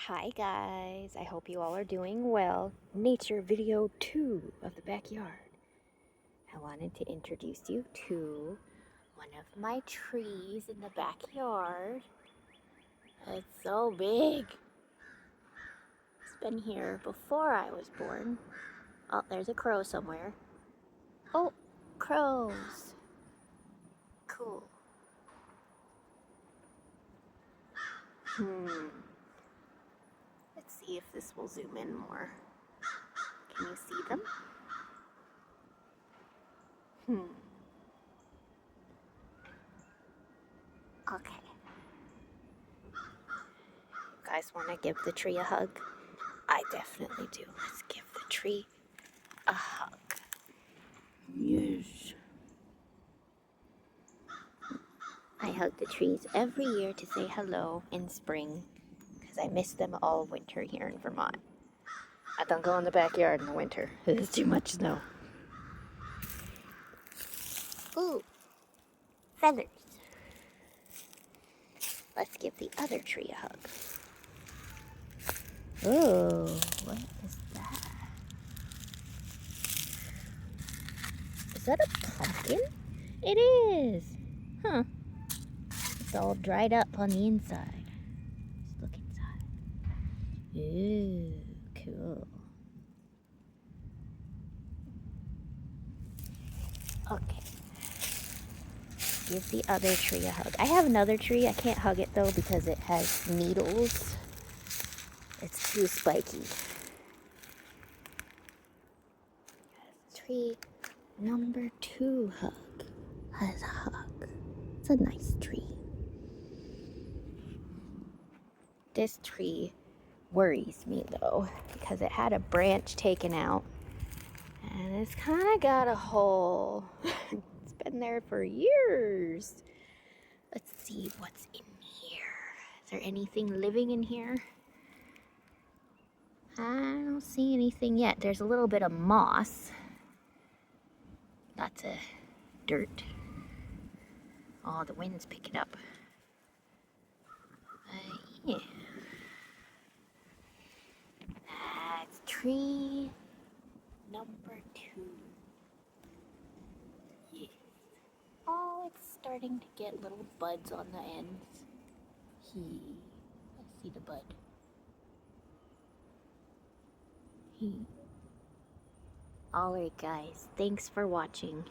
Hi guys, I hope you all are doing well. Nature video 2 of the backyard. I wanted to introduce you to one of my trees in the backyard. It's so big. It's been here before I was born. Oh, there's a crow somewhere. Oh, crows. Cool. Let's see if this will zoom in more. Can you see them? Okay. You guys want to give the tree a hug? I definitely do. Let's give the tree a hug. Yes. I hug the trees every year to say hello in spring because I miss them all winter here in Vermont. I don't go in the backyard in the winter. There's too much snow. Ooh, feathers. Let's give the other tree a hug. Oh, what is that? Is that a pumpkin? It is. Huh. It's all dried up on the inside. Let's look inside. Ooh, cool. Okay. Give the other tree a hug. I have another tree. I can't hug it though because it has needles. It's too spiky. Tree number 2 hug. Has a hug. It's a nice tree. This tree worries me though because it had a branch taken out and it's kind of got a hole. It's been there for years. Let's see what's in here. Is there anything living in here? I don't see anything yet. There's a little bit of moss. Lots of dirt. Oh, the wind's picking up. Yeah. That's tree number 2. Yes. Oh, it's starting to get little buds on the ends. I see the bud. Alright guys, thanks for watching.